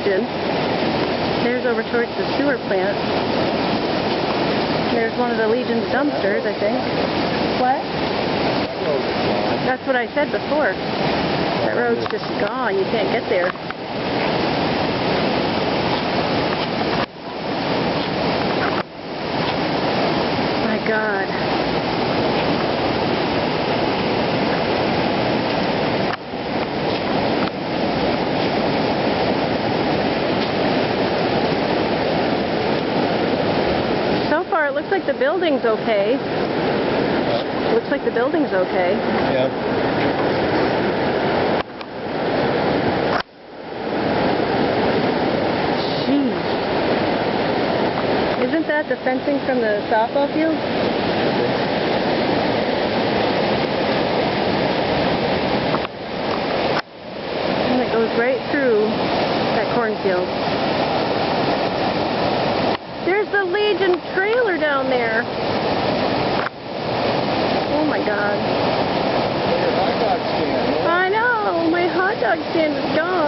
Legion. There's over towards the sewer plant. There's one of the Legion's dumpsters, I think. What? That's what I said before. That road's just gone. You can't get there. My God. So far, it looks like the building's okay. Looks like the building's okay. Yeah. Jeez. Isn't that the fencing from the softball field? And it goes right through that cornfield. There's the Legion trailer down there. Oh my God. Your hot dog stand. I know, my hot dog stand is gone.